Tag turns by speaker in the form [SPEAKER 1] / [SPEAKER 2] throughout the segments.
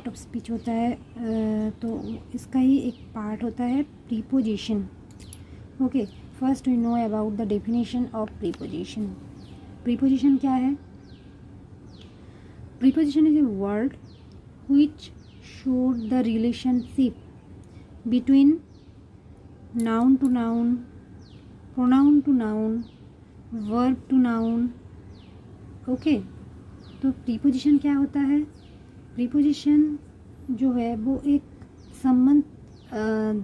[SPEAKER 1] Of speech होता है तो इसका ही एक पार्ट होता है preposition. Okay, first we know about the definition of preposition. Preposition क्या है? Preposition is a word which showed the relationship between noun to noun, pronoun to noun, verb to noun। Okay, तो preposition क्या होता है? Preposition जो है वो एक संबंध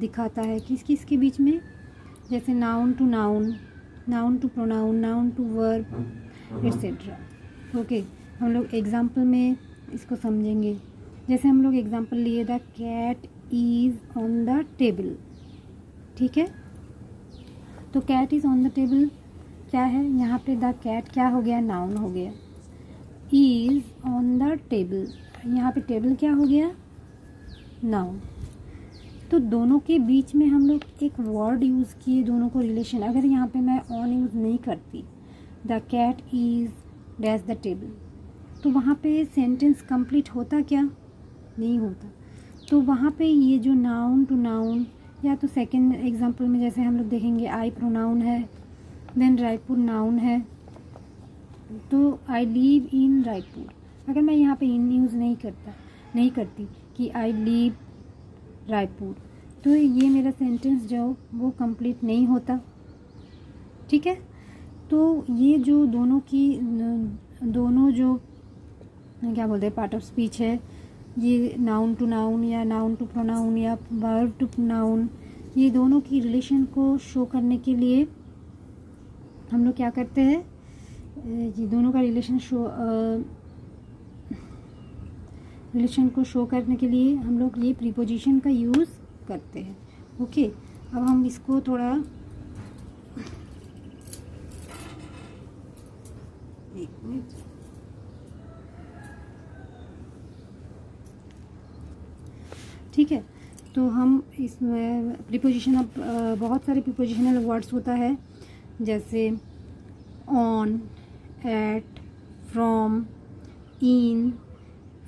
[SPEAKER 1] दिखाता है किस किस के बीच में, जैसे noun to noun, noun to pronoun, noun to verb etcetera. Okay, हम लोग एग्जाम्पल में इसको समझेंगे। जैसे हम लोग एग्जाम्पल लिए, the cat is on the table. ठीक है, तो cat is on the table क्या है? यहाँ पे द कैट क्या हो गया? नाउन हो गया। इज़ ऑन द टेबल, यहाँ पे टेबल क्या हो गया? नाउन। तो दोनों के बीच में हम लोग एक वर्ड यूज़ किए, दोनों को रिलेशन। अगर यहाँ पे मैं ऑन यूज़ नहीं करती, the cat is dash the table, तो वहाँ पे सेंटेंस कंप्लीट होता क्या? नहीं होता। तो वहाँ पे ये जो नाउन टू नाउन, या तो सेकंड एग्जांपल में जैसे हम लोग देखेंगे, आई प्रोनाउन है, देन रायपुर नाउन है, तो आई लिव इन रायपुर। अगर मैं यहाँ पे इन यूज़ नहीं करती कि आई लिव रायपुर, तो ये मेरा सेंटेंस जो वो कंप्लीट नहीं होता। ठीक है, तो ये जो दोनों जो क्या बोलते हैं पार्ट ऑफ स्पीच है, ये नाउन टू नाउन या नाउन टू प्रोनाउन या वर्ब टू नाउन, ये दोनों की रिलेशन को शो करने के लिए हम लोग क्या करते हैं? ये दोनों का रिलेशन को शो करने के लिए हम लोग ये प्रीपोजिशन का यूज़ करते हैं। ओके, अब हम इसको थोड़ा एक मिनट, ठीक है। तो हम इसमें प्रीपोजिशन, अब बहुत सारे प्रीपोजिशनल वर्ड्स होता है, जैसे ऑन, एट, फ्रॉम, इन,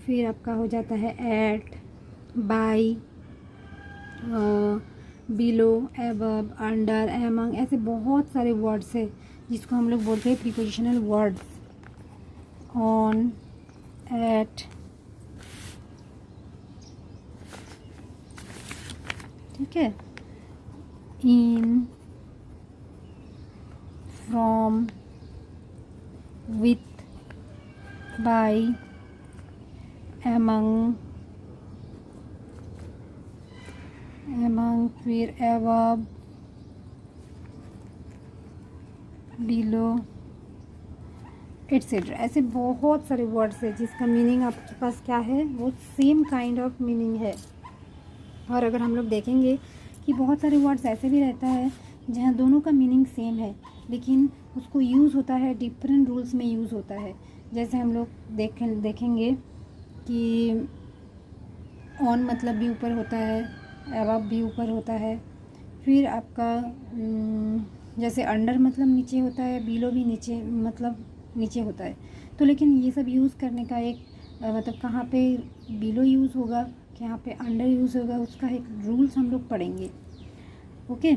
[SPEAKER 1] फिर आपका हो जाता है at, by, below, above, under, among, ऐसे बहुत सारे वर्ड्स है जिसको हम लोग बोलते हैं प्रीपोजिशनल वर्ड्स। ऑन, एट, ठीक है, इन, फ्रॉम, विथ, बाय, among, फिर above, below, एट्सेट्रा। ऐसे बहुत सारे वर्ड्स है जिसका मीनिंग आपके पास क्या है? वो सेम काइंड ऑफ मीनिंग है। और अगर हम लोग देखेंगे कि बहुत सारे वर्ड्स ऐसे भी रहता है जहाँ दोनों का मीनिंग सेम है, लेकिन उसको यूज़ होता है डिफरेंट रूल्स में यूज़ होता है। जैसे हम लोग देखेंगे कि ऑन मतलब भी ऊपर होता है, अबव भी ऊपर होता है, फिर आपका जैसे अंडर मतलब नीचे होता है, बिलो भी नीचे मतलब नीचे होता है। तो लेकिन ये सब यूज़ करने का एक मतलब कहाँ पे बिलो यूज़ होगा, कहाँ पे अंडर यूज़ होगा, उसका एक रूल्स हम लोग पढ़ेंगे। ओके,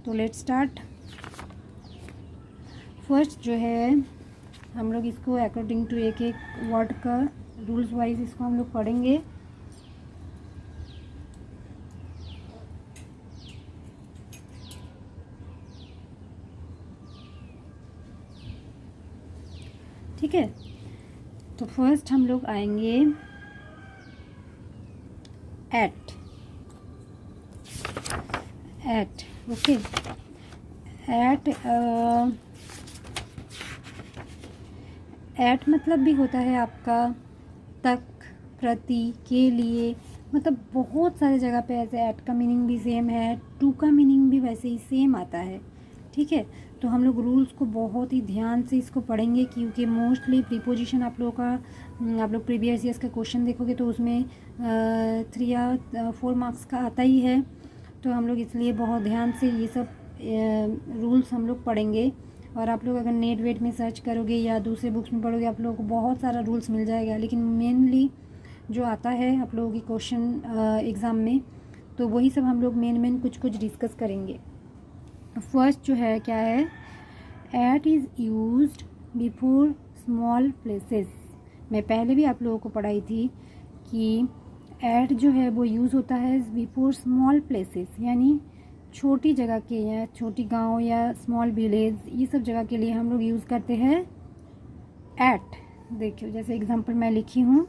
[SPEAKER 1] तो लेट्स स्टार्ट। फर्स्ट जो है हम लोग इसको अकॉर्डिंग टू एक एक वर्ड का रूल्स वाइज इसको हम लोग पढ़ेंगे। ठीक है, तो फर्स्ट हम लोग आएंगे एट। ओके, एट मतलब भी होता है आपका तक, प्रति, के लिए, मतलब बहुत सारे जगह पे ऐसे एट का मीनिंग भी सेम है, टू का मीनिंग भी वैसे ही सेम आता है। ठीक है, तो हम लोग रूल्स को बहुत ही ध्यान से इसको पढ़ेंगे, क्योंकि मोस्टली प्रीपोजिशन आप लोग प्रीवियस ईयर्स का क्वेश्चन देखोगे तो उसमें 3 या 4 मार्क्स का आता ही है। तो हम लोग इसलिए बहुत ध्यान से ये सब रूल्स हम लोग पढ़ेंगे। और आप लोग अगर नेट वेट में सर्च करोगे या दूसरे बुक्स में पढ़ोगे, आप लोगों को बहुत सारा रूल्स मिल जाएगा, लेकिन मेनली जो आता है आप लोगों की क्वेश्चन एग्ज़ाम में, तो वही सब हम लोग मेन कुछ डिस्कस करेंगे। फर्स्ट जो है क्या है, at is used before small places. मैं पहले भी आप लोगों को पढ़ाई थी कि एट जो है वो यूज़ होता है बिफोर स्मॉल प्लेसेस, यानी छोटी जगह के या छोटी गांव या स्मॉल विलेज, ये सब जगह के लिए हम लोग यूज़ करते हैं एट। देखिए जैसे एग्जांपल मैं लिखी हूँ,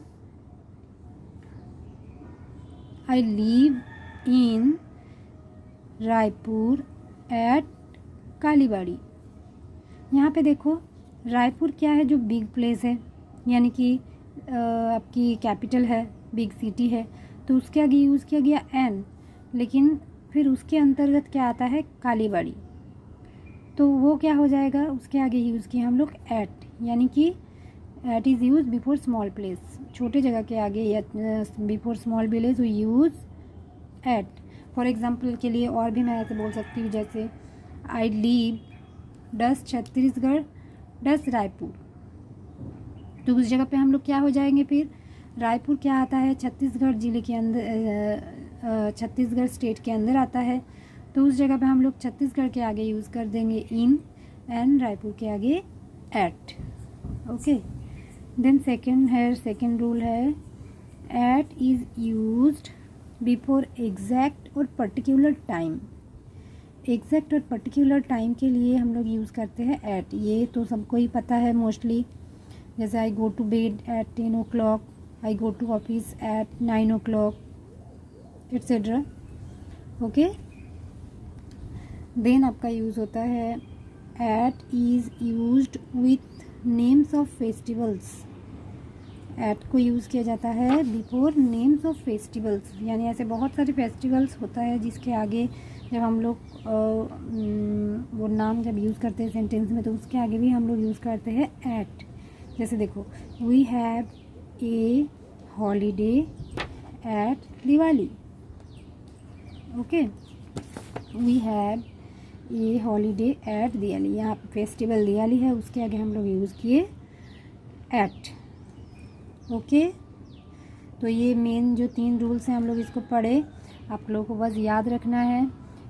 [SPEAKER 1] I live in Raipur at Kalibari. यहाँ पे देखो रायपुर क्या है, जो बिग प्लेस है, यानी कि आपकी कैपिटल है, बिग सिटी है, तो उसके आगे यूज़ किया गया एन, लेकिन फिर उसके अंतर्गत क्या आता है, कालीबाड़ी, तो वो क्या हो जाएगा, उसके आगे यूज़ किया हम लोग एट, यानी कि at is use before small place, छोटे जगह के आगे या before small village we use at. For example के लिए और भी मैं ऐसे बोल सकती हूँ, जैसे आई लिव डस छत्तीसगढ़ डस रायपुर, तो उस जगह पे हम लोग क्या हो जाएंगे, फिर रायपुर क्या आता है, छत्तीसगढ़ ज़िले के अंदर, छत्तीसगढ़ स्टेट के अंदर आता है, तो उस जगह पे हम लोग छत्तीसगढ़ के आगे यूज़ कर देंगे इन, एंड रायपुर के आगे at. Okay, then second rule है, at is used before exact और पर्टिकुलर टाइम। एग्जैक्ट और पर्टिकुलर टाइम के लिए हम लोग यूज़ करते हैं एट, ये तो सबको ही पता है मोस्टली, जैसे I go to bed at 10 o'clock, I go to office at 9 o'clock, etcetera. Okay, then आपका यूज़ होता है at is used with names of festivals. At को यूज़ किया जाता है बिफोर नेम्स ऑफ फेस्टिवल्स, यानी ऐसे बहुत सारे फेस्टिवल्स होता है जिसके आगे जब हम लोग वो नाम जब यूज़ करते हैं सेंटेंस में, तो उसके आगे भी हम लोग यूज़ करते हैं एट। जैसे देखो, we have a holiday at Diwali. Okay, we have a holiday at Diwali, यहाँ पे फेस्टिवल दिवाली है, उसके आगे हम लोग यूज़ किए एट। ओके, तो ये मेन जो 3 रूल्स हैं हम लोग इसको पढ़े, आप लोगों को बस याद रखना है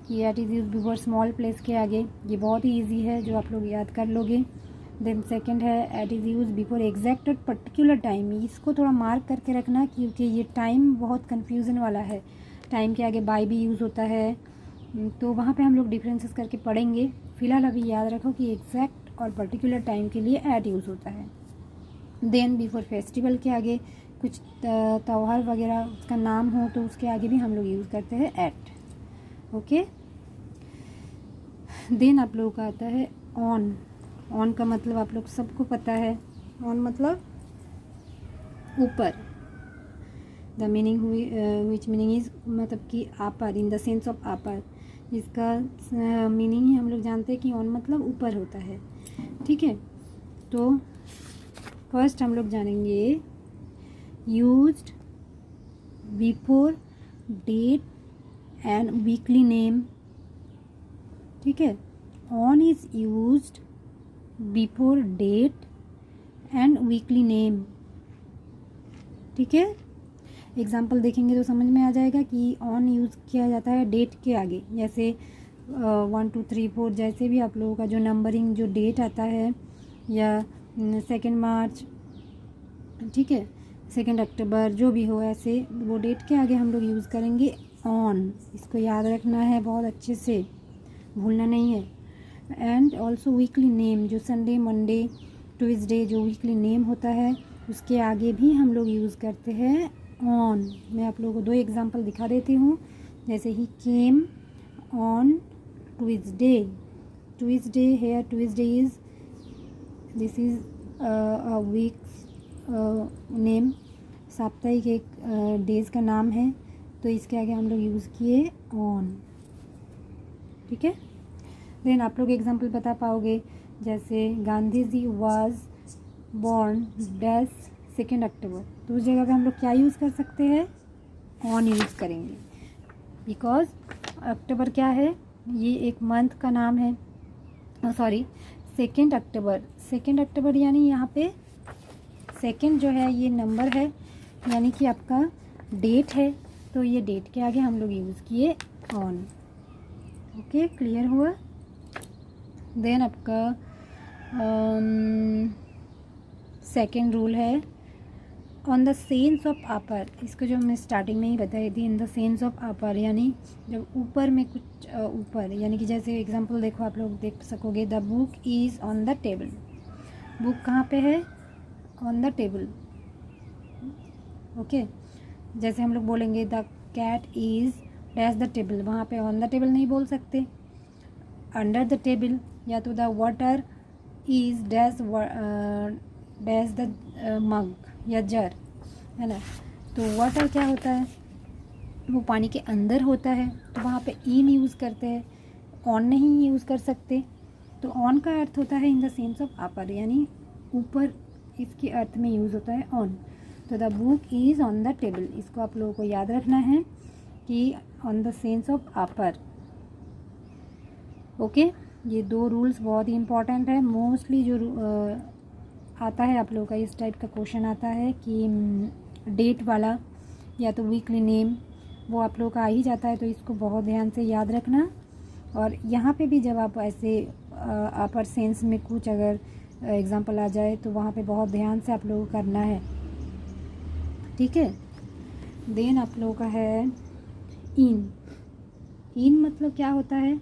[SPEAKER 1] कि at is use before small place के आगे, ये बहुत ही ईजी है जो आप लोग याद कर लोगे। देन सेकंड है at is use before exact और पर्टिकुलर टाइम, इसको थोड़ा मार्क करके रखना क्योंकि ये टाइम बहुत कन्फ्यूज़न वाला है, टाइम के आगे बाय भी यूज़ होता है, तो वहाँ पे हम लोग डिफरेंसेस करके पढ़ेंगे। फ़िलहाल अभी याद रखो कि एग्जैक्ट और पर्टिकुलर टाइम के लिए एट यूज़ होता है। देन बिफोर फेस्टिवल के आगे कुछ त्यौहार वगैरह उसका नाम हो तो उसके आगे भी हम लोग यूज़ करते हैं एट। ओके, देन आप लोगों का आता है ऑन। ऑन का मतलब आप लोग सबको पता है, ऑन मतलब ऊपर। The meaning which meaning is मतलब कि upper, in the sense of upper, इसका मीनिंग ही हम लोग जानते हैं कि ऑन मतलब ऊपर होता है। ठीक है, तो फर्स्ट हम लोग जानेंगे used before date and weekly name. ठीक है, on is used before date and weekly name. ठीक है, एग्जाम्पल देखेंगे तो समझ में आ जाएगा कि ऑन यूज़ किया जाता है डेट के आगे, जैसे 1 2 3 4 जैसे भी आप लोगों का जो नंबरिंग जो डेट आता है, या 2 मार्च, ठीक है, 2 अक्टूबर, जो भी हो, ऐसे वो डेट के आगे हम लोग यूज़ करेंगे ऑन। इसको याद रखना है बहुत अच्छे से, भूलना नहीं है। एंड ऑल्सो वीकली नेम, जो संडे मंडे ट्यूसडे जो वीकली नेम होता है उसके आगे भी हम लोग यूज़ करते हैं ऑन। मैं आप लोगों को 2 एग्जांपल दिखा देती हूँ, जैसे ही came on Tuesday. Tuesday here, Tuesday is this is a week's name, साप्ताहिक एक डेज का नाम है, तो इसके आगे हम लोग यूज़ किए ऑन। ठीक है, देन आप लोग एग्जांपल बता पाओगे, जैसे Gandhi ji was born dash 2 अक्टूबर, तो उस जगह पे हम लोग क्या यूज़ कर सकते हैं, ऑन यूज़ करेंगे, बिकॉज अक्टूबर क्या है, ये एक मंथ का नाम है। सॉरी, 2 अक्टूबर, 2 अक्टूबर यानी यहाँ पे सेकेंड जो है ये नंबर है, यानी कि आपका डेट है, तो ये डेट के आगे हम लोग यूज़ किए ऑन। ओके, क्लियर हुआ। देन आपका सेकेंड रूल है ऑन द सेंस ऑफ अपर। इसको जो मैं स्टार्टिंग में ही बताई थी, इन द सेंस ऑफ अपर, यानी जब ऊपर में कुछ ऊपर, यानी कि जैसे एग्जांपल देखो, आप लोग देख सकोगे, the book is on the table. Book कहाँ पे है? On the table. ओके, जैसे हम लोग बोलेंगे the cat is dash the table, वहाँ पे ऑन द टेबल नहीं बोल सकते, अंडर द टेबल, या तो the water is dash dash the mug या जार, है ना। तो वाटर क्या होता है? वो पानी के अंदर होता है, तो वहाँ पे इन यूज़ करते हैं, ऑन नहीं यूज़ कर सकते। तो ऑन का अर्थ होता है इन द सेंस ऑफ अपर, यानी ऊपर, इसके अर्थ में यूज़ होता है ऑन। तो the book is on the table, इसको आप लोगों को याद रखना है कि on the sense of upper. Okay, ये दो रूल्स बहुत ही इम्पॉर्टेंट है। मोस्टली जो आता है आप लोगों का, इस टाइप का क्वेश्चन आता है कि डेट वाला या तो वीकली नेम, वो आप लोगों का आ ही जाता है, तो इसको बहुत ध्यान से याद रखना। और यहाँ पे भी जब आप ऐसे अपर सेंस में कुछ अगर एग्जांपल आ जाए, तो वहाँ पे बहुत ध्यान से आप लोगों को करना है, ठीक है। देन आप लोगों का है इन। इन मतलब क्या होता है?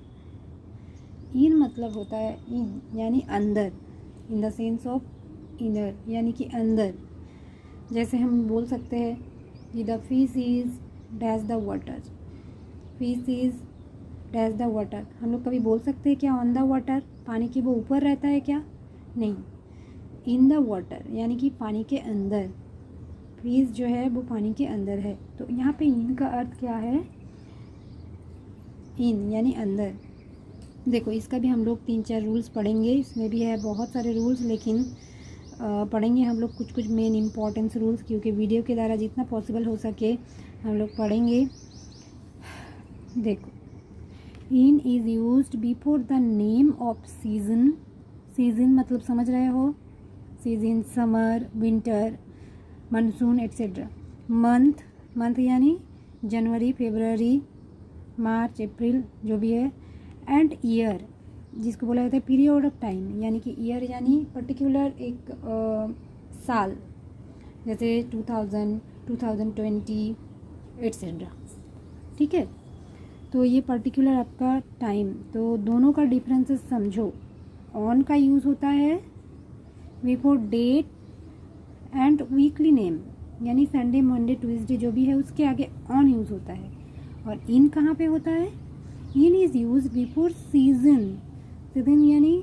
[SPEAKER 1] इन मतलब होता है इन यानी अंदर, इन द सेंस ऑफ इनर, यानी कि अंदर। जैसे हम बोल सकते हैं कि the fish is dash the water, fish is dash the water. हम लोग कभी बोल सकते हैं क्या ऑन द वाटर? पानी के वो ऊपर रहता है क्या? नहीं, इन द वाटर यानी कि पानी के अंदर। फिश जो है वो पानी के अंदर है। तो यहाँ पे इन का अर्थ क्या है? इन यानी अंदर। देखो, इसका भी हम लोग 3-4 रूल्स पढ़ेंगे, इसमें भी है बहुत सारे रूल्स, लेकिन पढ़ेंगे हम लोग कुछ मेन इंपॉर्टेंस रूल्स, क्योंकि वीडियो के द्वारा जितना पॉसिबल हो सके हम लोग पढ़ेंगे। देखो, in is used before the name of season. Season मतलब समझ रहे हो? Season summer, winter, monsoon etcetera. Month, month यानी जनवरी, फरवरी, मार्च, अप्रैल जो भी है। एंड ईयर, जिसको बोला जाता है पीरियड ऑफ टाइम, यानी कि ईयर यानी पर्टिकुलर एक साल, जैसे 2000, 2020 एट्सेट्रा, ठीक है। तो ये पर्टिकुलर आपका टाइम। तो दोनों का डिफरेंसेस समझो। ऑन का यूज़ होता है before date and weekly name, यानी संडे, मंडे, ट्यूसडे जो भी है उसके आगे ऑन यूज़ होता है। और इन कहाँ पे होता है? In is use before season. Season यानी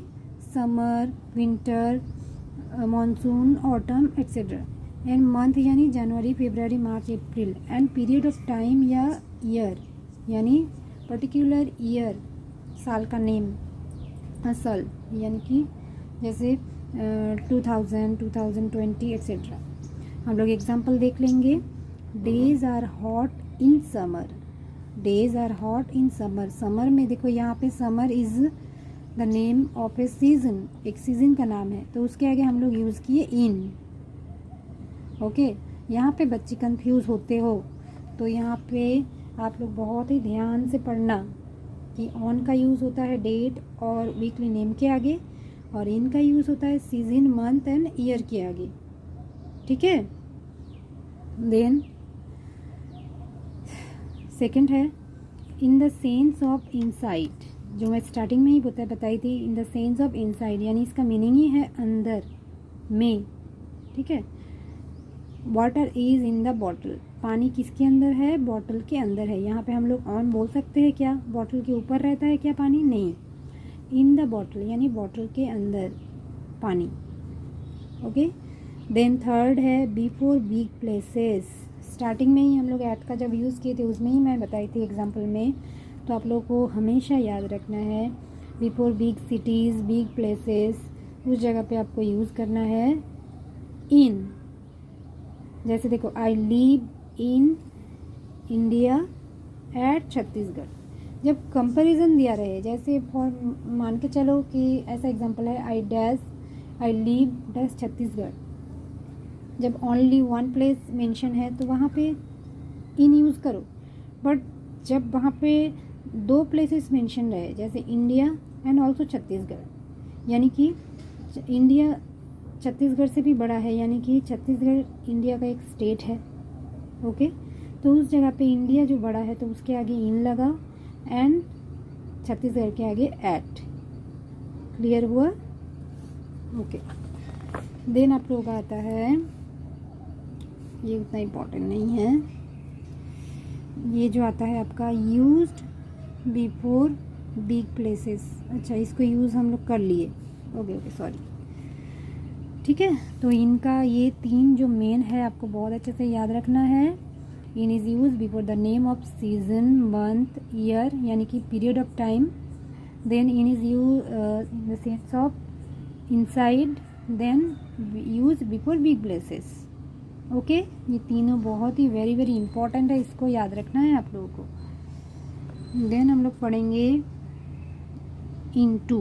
[SPEAKER 1] summer, winter, monsoon, autumn etcetera. And month यानी जनवरी, फरवरी, मार्च, अप्रैल। एंड पीरियड ऑफ टाइम या ईयर यानी पर्टिकुलर ईयर, साल का नेम, साल, यानी कि जैसे 2000, 2020 एट्सेट्रा। हम लोग एग्जांपल देख लेंगे। Days are hot in summer, days are hot in summer. Summer में देखो, यहाँ पे summer is the name of a season, एक सीज़न का नाम है, तो उसके आगे हम लोग यूज़ किए इन। ओके, यहाँ पे बच्चे कंफ्यूज होते हो, तो यहाँ पे आप लोग बहुत ही ध्यान से पढ़ना कि ऑन का यूज़ होता है डेट और वीकली नेम के आगे, और इन का यूज़ होता है सीजन, मंथ एंड ईयर के आगे, ठीक है। देन सेकंड है इन द सेंस ऑफ इनसाइड, जो मैं स्टार्टिंग में ही बताई थी। इन द सेंस ऑफ इनसाइड यानी इसका मीनिंग ही है अंदर में, ठीक है। Water is in the bottle, पानी किसके अंदर है? बॉटल के अंदर है। यहाँ पे हम लोग ऑन बोल सकते हैं क्या? बॉटल के ऊपर रहता है क्या पानी? नहीं, इन द बॉटल यानी बॉटल के अंदर पानी। ओके, देन थर्ड है बिफोर बिग प्लेसेस। स्टार्टिंग में ही हम लोग एट का जब यूज़ किए थे उसमें ही मैं बताई थी एग्जाम्पल में, तो आप लोग को हमेशा याद रखना है before big cities, big places, उस जगह पे आपको यूज़ करना है इन। जैसे देखो, आई live in India at Chhattisgarh. जब कंपैरिजन दिया रहे, जैसे फॉर मान के चलो कि ऐसा एग्जांपल है, आई लिव डैश छत्तीसगढ़, जब ओनली वन प्लेस मेंशन है तो वहाँ पे इन यूज़ करो, बट जब वहाँ पे दो प्लेसेस मेंशन रहे जैसे इंडिया एंड ऑल्सो छत्तीसगढ़, यानी कि इंडिया छत्तीसगढ़ से भी बड़ा है, यानी कि छत्तीसगढ़ इंडिया का एक स्टेट है, ओके। तो उस जगह पे इंडिया जो बड़ा है तो उसके आगे इन लगा एंड छत्तीसगढ़ के आगे एट। क्लियर हुआ? ओके। देन आप लोग आता है, ये उतना इम्पोर्टेंट नहीं है, ये जो आता है आपका यूज्ड बिफोर बिग प्लेसेस। अच्छा, इसको यूज़ हम लोग कर लिए, ओके सॉरी, ठीक है। तो इनका ये तीन जो मेन है आपको बहुत अच्छे से याद रखना है। In is use before the name of season, month, year, यानी कि period of time. Then in is use in the sense of inside, then use before big places, okay. ये तीनों बहुत ही वेरी वेरी इंपॉर्टेंट है, इसको याद रखना है आप लोगों को। देन हम लोग पढ़ेंगे इनटू।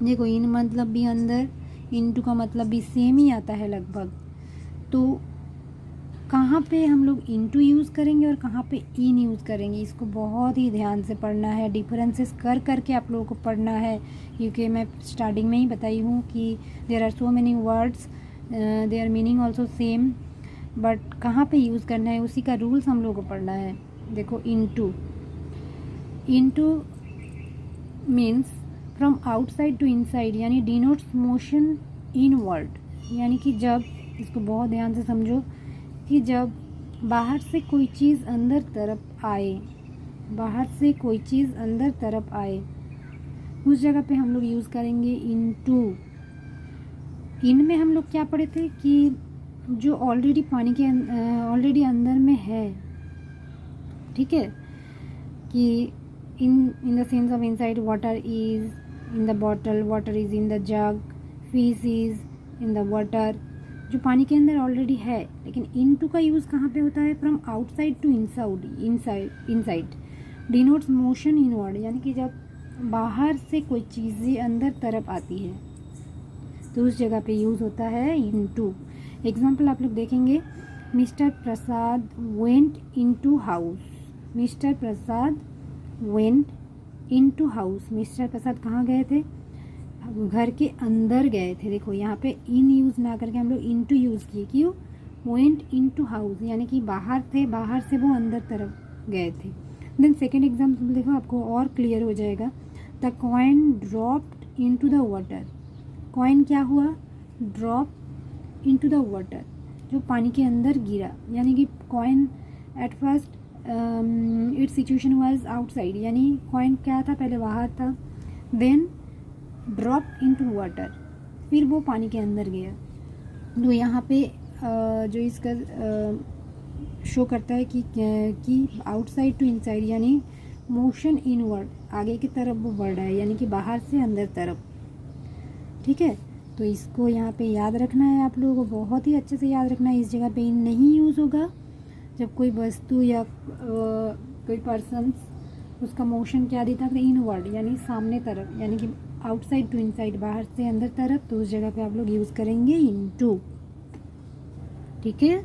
[SPEAKER 1] देखो, इन मतलब भी अंदर, इनटू का मतलब भी सेम ही आता है लगभग। तो कहाँ पे हम लोग इनटू यूज़ करेंगे और कहाँ पे इन यूज़ करेंगे, इसको बहुत ही ध्यान से पढ़ना है, डिफरेंसेस कर करके आप लोगों को पढ़ना है, क्योंकि मैं स्टार्टिंग में ही बताई हूँ कि there are so many words, their meaning also same, but कहाँ पे यूज़ करना है उसी का रूल्स हम लोगों को पढ़ना है। देखो, into, into means from outside to inside, यानी डिनोट्स मोशन इनवर्ड, यानी कि जब, इसको बहुत ध्यान से समझो, कि जब बाहर से कोई चीज़ अंदर तरफ आए, बाहर से कोई चीज़ अंदर तरफ आए, उस जगह पे हम लोग यूज़ करेंगे इनटू। इन में हम लोग क्या पढ़े थे कि जो ऑलरेडी पानी के ऑलरेडी अंदर में है, ठीक है, कि in the sense of inside, water is in the bottle, water is in the jug, fish is in the water, जो पानी के अंदर ऑलरेडी है। लेकिन इनटू का यूज़ कहाँ पे होता है? From outside to inside denotes motion inward, यानी कि जब बाहर से कोई चीज़ें अंदर तरफ आती है तो उस जगह पे यूज़ होता है इनटू। एग्जाम्पल आप लोग देखेंगे, मिस्टर प्रसाद वेंट इनटू हाउस, मिस्टर प्रसाद वेंट इनटू हाउस, मिस्टर प्रसाद कहाँ गए थे? घर के अंदर गए थे। देखो, यहाँ पे इन यूज़ ना करके हम लोग इनटू यूज़ किए। क्यों? वेंट इनटू हाउस, यानी कि बाहर थे, बाहर से वो अंदर तरफ गए थे। देन सेकेंड एग्जाम्पल देखो, आपको और क्लियर हो जाएगा। The coin dropped into the water, coin क्या हुआ? ड्रॉप इनटू द वाटर, जो पानी के अंदर गिरा, यानी कि coin at first it's situation was outside, यानी कॉइन क्या था? पहले बाहर था, देन ड्रॉप इनटू वाटर, फिर वो पानी के अंदर गया। तो यहाँ पे जो इसका शो करता है कि आउटसाइड टू इनसाइड, यानी मोशन इनवर्ड, आगे की तरफ वो बढ़ रहा है, यानी कि बाहर से अंदर तरफ, ठीक है। तो इसको यहाँ पे याद रखना है आप लोगों को, बहुत ही अच्छे से याद रखना है। इस जगह पे इन नहीं यूज़ होगा जब कोई वस्तु या कोई पर्सन्स, उसका मोशन क्या दिखा था? इनवर्ड, यानी सामने तरफ, यानी कि आउटसाइड टू इनसाइड, बाहर से अंदर तरफ, तो उस जगह पे आप लोग यूज़ करेंगे इनटू, ठीक है।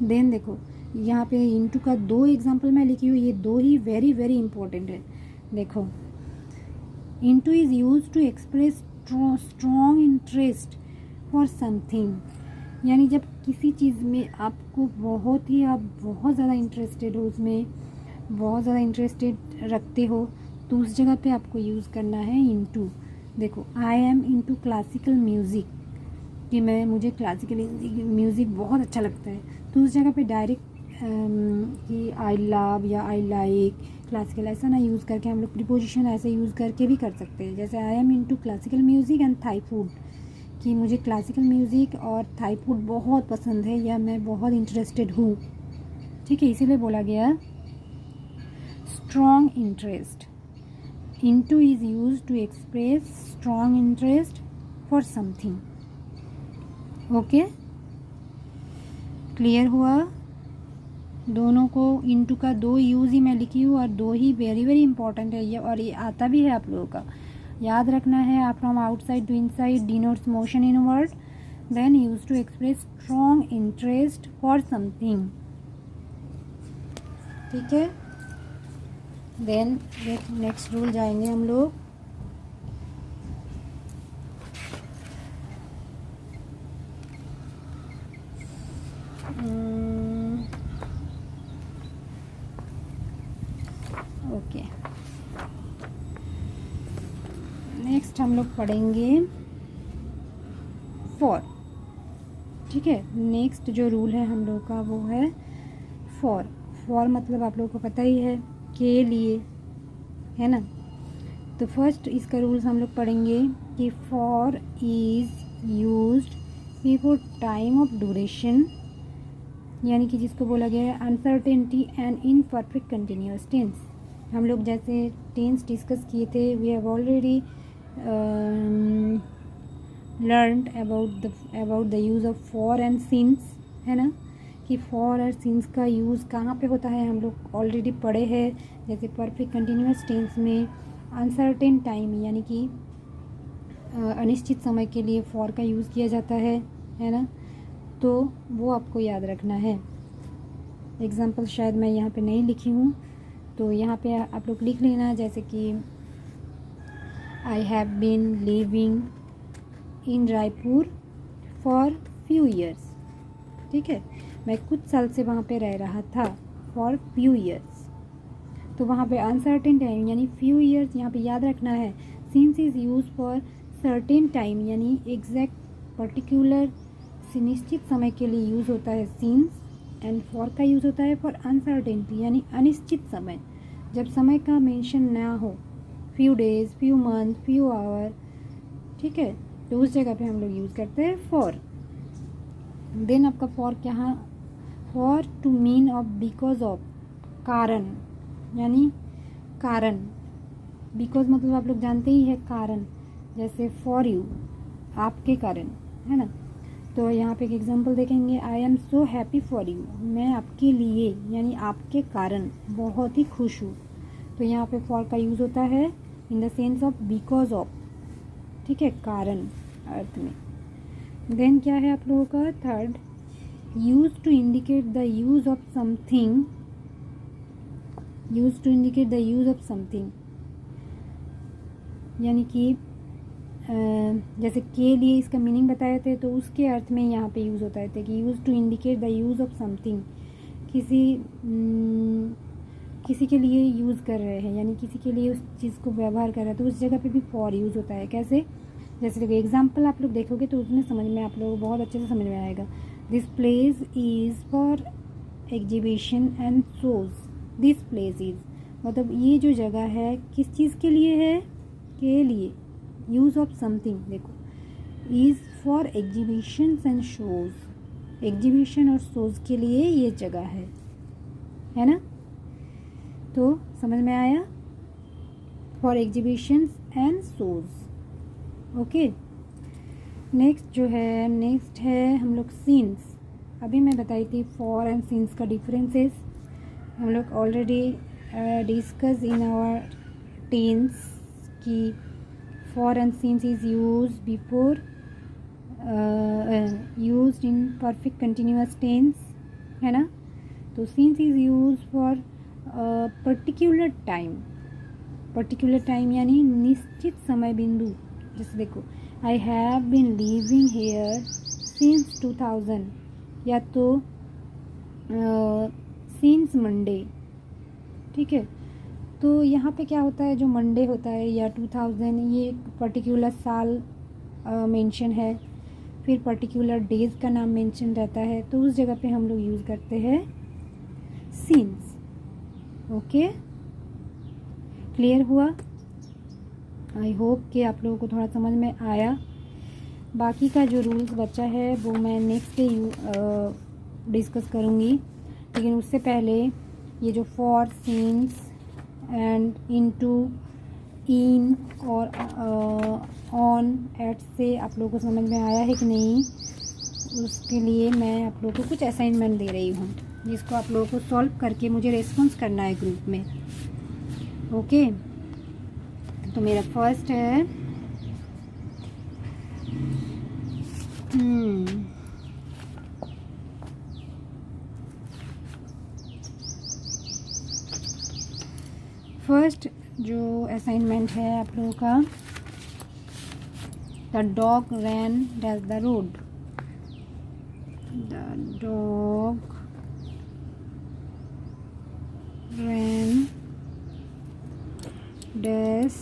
[SPEAKER 1] देन देखो, यहाँ पे इनटू का दो एग्जांपल मैं लिखी हूँ, ये दो ही वेरी वेरी इंपॉर्टेंट है। देखो, into is use to express strong interest for something, यानी जब किसी चीज़ में आपको आप बहुत ज़्यादा इंटरेस्टेड हो, उसमें बहुत ज़्यादा इंटरेस्टेड रखते हो, तो उस जगह पे आपको यूज़ करना है इनटू। देखो, आई एम इनटू क्लासिकल म्यूज़िक, कि मुझे क्लासिकल म्यूज़िक बहुत अच्छा लगता है, तो उस जगह पे डायरेक्ट कि आई लव या आई लाइक क्लासिकल ऐसा ना यूज़ करके हम लोग प्रीपोजिशन ऐसे यूज़ करके भी कर सकते हैं। जैसे I am into classical music and Thai food, कि मुझे क्लासिकल म्यूज़िक और थाई फूड बहुत पसंद है या मैं बहुत इंटरेस्टेड हूँ, ठीक है, इसीलिए बोला गया strong interest. Into is use to express strong interest for something, okay. Clear हुआ? दोनों को इनटू का दो यूज़ ही मैं लिखी हूँ और दो ही वेरी वेरी इंपॉर्टेंट है ये, और ये आता भी है आप लोगों का, याद रखना है। आप from outside to inside denotes motion inward, then use to express strong interest for something. ठीक है, देन नेक्स्ट रूल जाएंगे हम लोग। ओके, नेक्स्ट हम लोग पढ़ेंगे फॉर। ठीक है, नेक्स्ट जो रूल है हम लोग का वो है फॉर। फॉर मतलब आप लोगों को पता ही है, के लिए, है ना। तो फर्स्ट इसका रूल्स हम लोग पढ़ेंगे कि for is used before time of duration, यानी कि जिसको बोला गया है uncertainty and in perfect continuous tense. हम लोग जैसे टेंस डिस्कस किए थे, we have already learned about the use of for and since, है ना, कि फॉर और सिंस का यूज़ कहाँ पे होता है हम लोग ऑलरेडी पढ़े हैं। जैसे परफेक्ट कंटिन्यूअस टेंस में अनसर्टेन टाइम यानी कि अनिश्चित समय के लिए फॉर का यूज़ किया जाता है ना। तो वो आपको याद रखना है। एग्जाम्पल शायद मैं यहाँ पे नहीं लिखी हूँ, तो यहाँ पे आप लोग लिख लेना, जैसे कि I have been living in Raipur for few years. ठीक है, मैं कुछ साल से वहाँ पे रह रहा था, फॉर फ्यू ईयर्स। तो वहाँ पे अनसर्टेन टाइम यानी फ्यू ईयर्स यहाँ पे याद रखना है। Since is use for certain time यानी एग्जैक्ट पर्टिकुलर निश्चित समय के लिए यूज़ होता है सिंस, एंड फॉर का यूज़ होता है फॉर अनसर्टेनिटी यानी अनिश्चित समय, जब समय का मेंशन ना हो, few days, few month, few hour. ठीक है, तो उस जगह पे हम लोग यूज़ करते हैं फॉर। देन आपका फॉर क्या है, for to mean of because of, कारण यानी कारण। बिकॉज मतलब आप लोग जानते ही है कारण, जैसे फॉर यू, आपके कारण, है ना। तो यहाँ पे एक एग्जांपल देखेंगे, I am so happy for you, मैं आपके लिए यानी आपके कारण बहुत ही खुश हूँ। तो यहाँ पे फॉर का यूज़ होता है इन the sense of because of. ठीक है, कारण अर्थ में। देन क्या है आप लोगों का third, use to indicate the use of something. Use to indicate the use of something यानी कि जैसे के लिए इसका मीनिंग बताए थे, तो उसके अर्थ में यहाँ पे यूज़ होता है कि use to indicate the use of something. किसी के लिए यूज़ कर रहे हैं यानी किसी के लिए उस चीज़ को व्यवहार कर रहे हैं, तो उस जगह पे भी फॉर यूज़ होता है। कैसे, जैसे देखो एग्जाम्पल आप लोग देखोगे तो उसमें समझ में आप लोगों को बहुत अच्छे से समझ में आएगा। This place is for exhibition and shows. This place is मतलब ये जो जगह है किस चीज़ के लिए है, के लिए। यूज़ ऑफ समथिंग देखो, is for exhibitions and shows, exhibition और शोज के लिए ये जगह है ना। तो समझ में आया, for exhibitions and shows. Okay, next जो है, नेक्स्ट है हम लोग सीन्स। अभी मैं बताई थी फॉर एंड सीन्स का डिफरेंसेस, हम लोग already discuss in our tense की for and since is use before use in perfect continuous tense, है ना। तो since is use for particular time यानी निश्चित समय बिंदु। जैसे देखो, I have been living here since 2000, या तो सिंस मंडे। ठीक है, तो यहाँ पे क्या होता है, जो मंडे होता है या 2000, ये एक पर्टिकुलर साल मेंशन है, फिर पर्टिकुलर डेज का नाम मेंशन रहता है, तो उस जगह पे हम लोग यूज़ करते हैं सिंस। ओके, क्लियर हुआ? आई होप कि आप लोगों को थोड़ा समझ में आया। बाकी का जो रूल्स बचा है वो मैं नेक्स्ट डे डिस्कस करूँगी, लेकिन उससे पहले ये जो फॉर, सिंस एंड इनटू, इन और ऑन, एट से आप लोगों को समझ में आया है कि नहीं, उसके लिए मैं आप लोगों को कुछ असाइनमेंट दे रही हूँ, जिसको आप लोगों को सॉल्व करके मुझे रेस्पॉन्स करना है ग्रुप में। ओके, तो मेरा फर्स्ट है फर्स्ट जो असाइनमेंट है आप लोगों का, the dog ran dash the road. The dog ran dash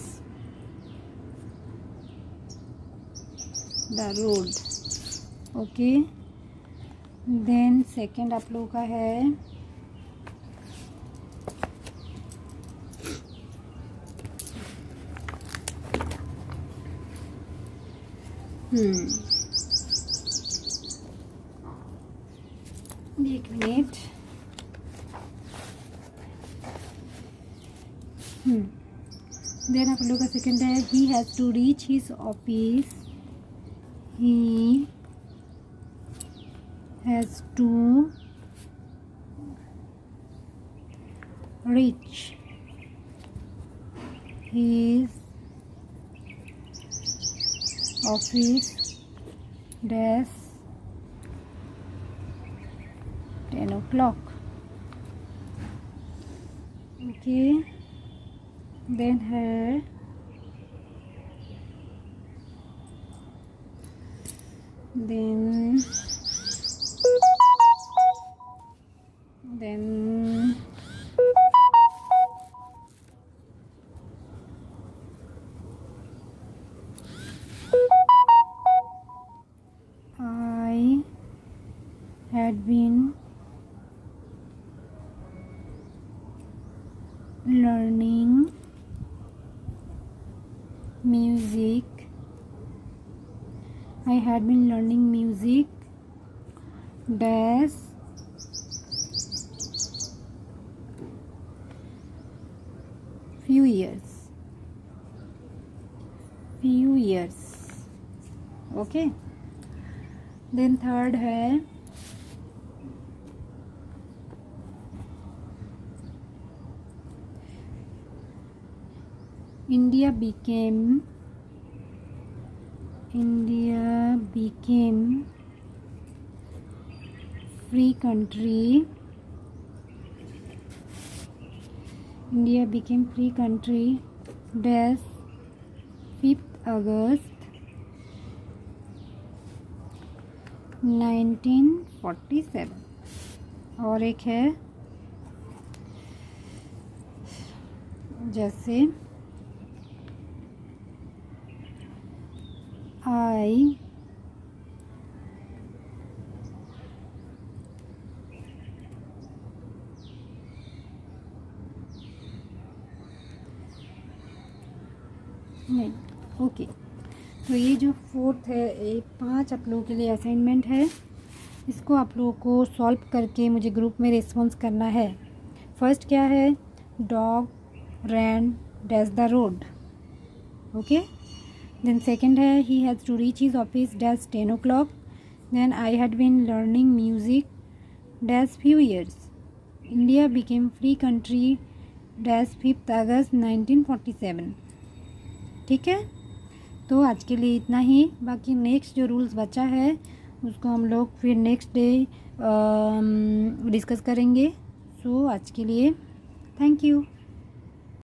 [SPEAKER 1] the road. Okay, then second आप लोगों का है एक मिनट। देन आप लोगों का सेकंड है, he has to reach his office. He has to reach his office dash 10 o'clock. Okay, then her then I had been learning music. I had been learning music dash few years. Okay, then third है India became free country. India became free country dash 5th August 1947. और एक है जैसे I नहीं। Okay, तो ये जो fourth है, ये 5 आप लोगों के लिए असाइनमेंट है। इसको आप लोगों को सॉल्व करके मुझे ग्रुप में रिस्पॉन्स करना है। फर्स्ट क्या है, dog ran dash the road. Okay, then second है, he has to reach his office dash 10 o'clock. Then I had been learning music dash few years. India became free country dash 5th August 1947. ठीक है, तो आज के लिए इतना ही। बाकी next जो रूल्स बचा है उसको हम लोग फिर नेक्स्ट डे डिस्कस करेंगे। सो आज के लिए थैंक यू।